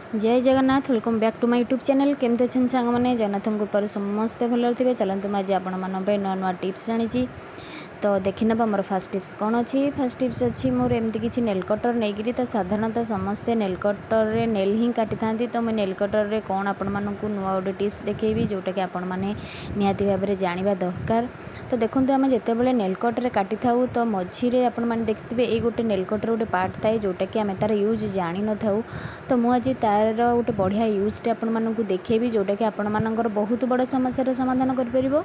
जय Jagannath welcome back to my YouTube channel केमती अच्छे सांग मैंने जगन्नाथ कृपार समस्ते भल थे चलते आज आपण नुआ नुआ टिप्स जानी तो देखी ना मोर फास्ट टिप्स कौन अच्छी फास्ट टिप्स अच्छी मोर एमती किसी नेल कटर नहीं तो साधारणतः समस्ते नेल कटर रे नेल ही काटी था तो मुझे नेल कटर रे कौन आपण मानक नुआ गोटे टिप्स देखी जोटा कि आपण मैंने निहाती भाव में जाना दरकार। तो देखो आम जिते नेल कटर काटी था तो मझीरे आपण मैंने देखिए ये गोटे नेल कटर गोटे पार्ट थाए जोटा कि आम तार यूज जानी न था। तो मुझे तार गोटे बढ़िया यूजटे आपको देखेबी जोटा कि आपण मानकर बहुत बड़ समस्या समाधान कर।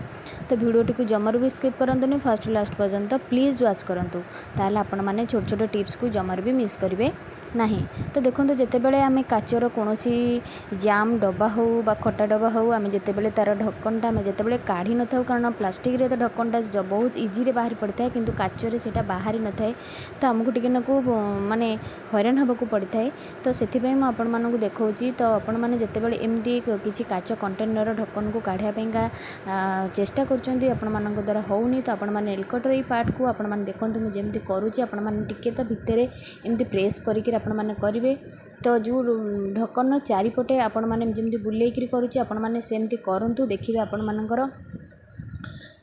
तो वीडियोटी को जमार भी स्किप करंतुनी फर्स्ट लास्ट पर्यंत प्लीज वाच करंतु ताले आपण माने छोट छोट टिप्स को जमार भी मिस करेंगे नहीं। तो देखो जितेबाला आम काचर कौन जाम डब्बा हो बा खटा डब्बा हो आम जितेबाला तार ढक्कनटा आम जितेबाला काढ़ी न था कारण प्लास्टिक रे तो ढक्कनटा बहुत इजी बाहरी पड़ता है किंतु काचरे सेटा बाहरी न थाए तो आमको टिके नाकू माने हैरान होबाकू पड़ता है। तो से आपण मानक देखौची तो आपण माने जितेबाला एमती किसी काच कंटेनर ढक्कन को काढ़ापा चेष्टा करछंती आपण मानक द्वारा होउनी तो आपण माने नेल कटर ये पार्ट को आपण माने देखंतु मु जेमती करूची आपण माने टिके तो भितरे एमती प्रेस करिक आपण माने करिवे। तो जो ढक्कन चारिपटे आपण माने जेमती बुलेइकरी करूची आपण माने सेमती करंतु देखिबे आपण मानकर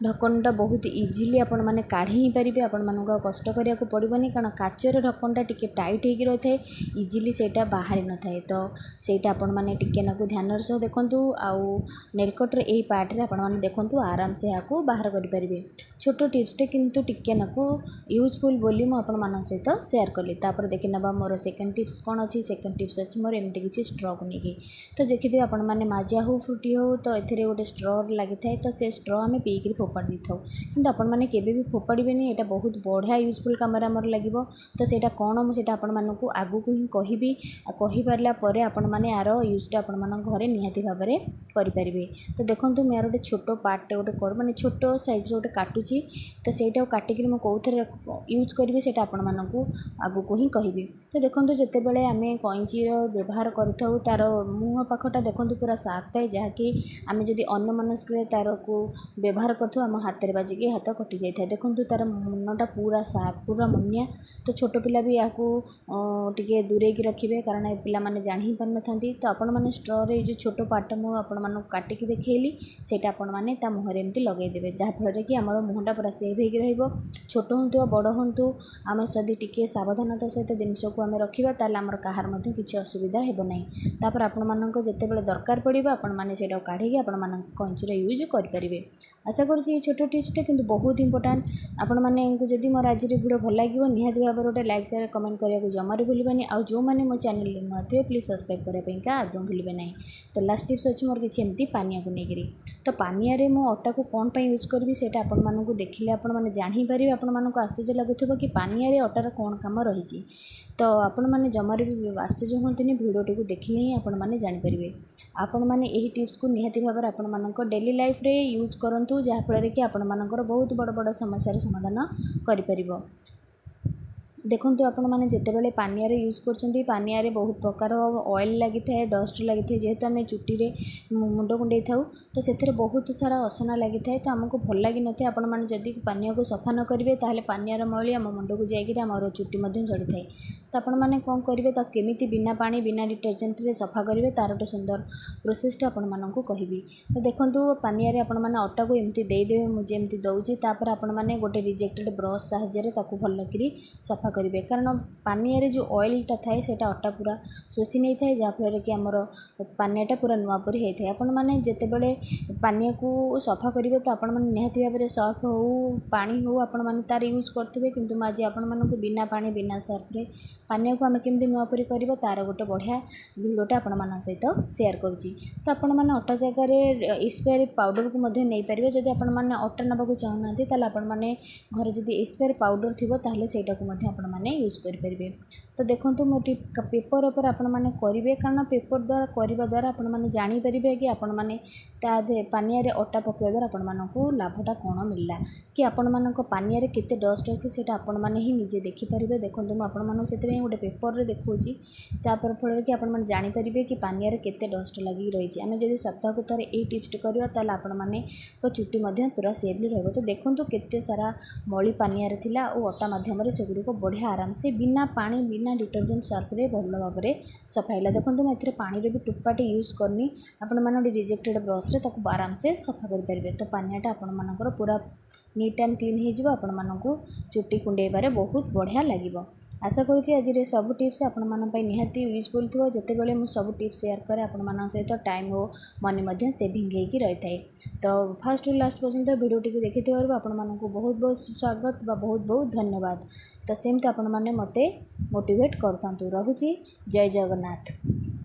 ढक्कनटा बहुत इजिली आपण माने काढ़ी ही पारिबे आपण मानक कष्ट करिया को पड़िबनी कारण काचर ढक्कनटा टिके टाइट होगी रही थाए इजिली सेटा बाहरी न थाए। तो सेटा आपण माने टिके नाकू ध्यान सह देखंतु आउ नेल कटर एई पार्ट रे आपण माने देखंतु आराम से याकू बाहर करि परिबे। छोटो टिप्सटे किंतु टिके नाकू यूजफुल बोली मु आपण मानक सहित शेयर कली। तापर देखि नबा मोर सेकंड टिप्स कोन अछि। सेकंड टिप्स अछि मोर एमती किछि स्ट्रॉ को नेकी तो देखिथे आपण माने माजिया हो फ्रूटी हो तो एथिरे गोटे स्ट्रॉ लागि थाए तो से स्ट्रॉ हमें पीकरी फोपाड़ दी था कि आपण मैंने केबे भी फोपाड़बेनी यहाँ बहुत बढ़िया यूजफुल कम लगे। तो सेटा कौन मुझे आपण मानक आगु को ही कहबी कही पारला परे आपण माने यार यूजटा आपण मान घरे निहाती भाव में करें। तो देखो मैं यार गोटे छोट पार्ट गोटे माने छोट साइज गोटे काटुची तो सेटा काटिक मुझे कौन यूज करी से आपण मानक आगु को ही कहबी। तो देखो जिते बड़े आम कैंचीर व्यवहार करूँ तार मुँह पाखटा देखो पूरा साफ थाए जहाँकि आम जदि अन्न मनस्क तार को व्यवहार कर आम हाथ में बाजिक हाथ कटि जाए। देखो तार मुनटा पूरा साफ पूरा मुनिया। तो छोट पिला भी यहाँ टे दूरे रखिए कारण ये पिला माने जान ही पार न था। तो आपण मैंने स्ट्रॉ रे जो छोट पार्ट मुझे काटिक देखली सेटा आपण मैंने मुहर एमती लगेदेवे जहाँफल कि आम मुहटा पूरा सेव हो छोट हूँ बड़ हूँ आम जदि टिके सावधानता सहित जिनस को आम रखा ताल आमर कहार किसी असुविधा हे ना। तापर आपण मानक जितेबाला दरकार पड़ो आपण मैंने से काढ़ी आपण मान कंचीर यूज करेंगे। आशा करुँची छोट टिप्सटे किंतु बहुत इंपोर्टाट आपण मैंने जदि मोर आज वीडियो भल लगे निहाती भाव गोटे लाइक शेयर कमेंट करने को जमार भूलि आउ जो मैंने मो चैनल नुआ थे प्लीज सब्सक्राइब करने आदौ भूलें ना। तो लास्ट टिप्स अच्छी मोर किसी एमती पानिया को लेकर तो पानिया मो अटा को कौन यूज करी से आपण मानक देखिले आपण मैंने जानीपारे आपण मानक आश्चर्य लगुव कि पानिया अटार कौन कम रही। तो आपण मैंने जमार भी आश्चर्य होंतनी भिडियोटी को देखिले ही आपण मैंने जानीपारे आपण मैंने यही टिप्स को निहाती भाव आपण मानक डेली लाइफ रे यूज करंतु जहाँफल कि आपण मानकर बहुत बड़ बड़ समस्या समाधान करिपरिबो। देखो आपण मैंने जितेबाला पानिया यूज कर पानिया बहुत प्रकार ऑयल लगी थाए डस्ट लगी थाए जेहेतु आम चुटी मुंड कुंडे था तो से बहुत सारा असना लगी थाए तो आमको भल लगी न था। आपण मैंने जदि पानिया को सफा न करेंगे ताहले पानियार मैली आम मुंड को जाकर आम चुटी चढ़ी थाए। तो आपण मैंने कौन करेंगे तो केमी बिना पानी बिना डिटर्जेंट रे सफा करेंगे तार गोटे सुंदर प्रोसेसटा आपण मानक कहबी। तो देखो पानिया आपण मैंने अटा को एमती देदेवे मुझे एमती दौची तापर आपण मैंने गोटे रिजेक्टेड ब्रश साहाय्य भल कि सफा करेंगे कारण पानिया जो ऑयलटा थाए से अटा पूरा शोषी नहीं थाए जहाँफल कि आमर पानियाटा पूरा नुआपरी होता है। आपण मैंने जितेबाला पानिया को सफा करेंगे तो आपण मैंने निहाती भाव में सर्फ हो पानी हो आपण मैंने तार यूज करेंगे किंतु आज आपण मानक बिना पानी बिना सर्फ रे पानिया को आम केमती नुआपरी करवा तार गोटे बढ़िया भिडियोटा आपण मान सहित शेयर करुँची। तो आपण मैंने अटा जगार एक्सपायरी पाउडर को नहीं पारे जदि आपण मैंने अटा नाक चाहूना ताल आपण मैंने घर जदि एक्सपायरी पाउडर थी ताहले सेटा को आपण मैंने यूज करें। तो देखो मोटी पेपर उपर आपण मैंने करेंगे कारण पेपर द्वारा करने द्वारा आपण मैंने जानीपारे कि आपण मैंने पानिया रे अटा पकड़ा द्वारा आपण मानक लाभटा कौन मिलला कि आपण मानक पानिया रे केते डस्ट अच्छे से आपण मैंने ही निजे देखिपारे। देखो मुझे आपण मानक से गोटे पेपर रे देखौची तापर फल कि आपण मैंने जानीपारे कि पानिया रे केते डस्ट लगी रही। आम जब सप्ताह को थोड़े ये टिप्स करवा ताल आपण मैंने चुटी पूरा सेफली रही। तो देखो केते सारा मली पानिया रे थिला और अटा माध्यम से सेगुड़ी बढ़िया आराम से बिना पानी बिना डिटर्जेंट सर्फ रे भल भाव में सफा है। देखो मुझे पानी भी टुप्पाटे यूज करनी आपण मैंने रिजेक्टेड ब्रश आराम से सफा करेंगे। तो पानियाटा आपण मानकर पूरा नीट एंड क्लीन हो आपण मानक चुट्टी कुंडेबारे बहुत बढ़िया लगे। आशा करुँच आज सब टिप्स आपण निहाती यूजफुल थो जिते बड़े मुझे सब टिप्स शेयर करे आपण सहित टाइम हो मनी सेविंग होगी रही है। तो फर्स्ट रु लास्ट पर्यंत वीडियो टी देखि आपण मानक बहुत बहुत स्वागत बहुत बहुत धन्यवाद। तो सेमती आपण मैंने मत मोटिवेट करता। रहुची जय जगन्नाथ।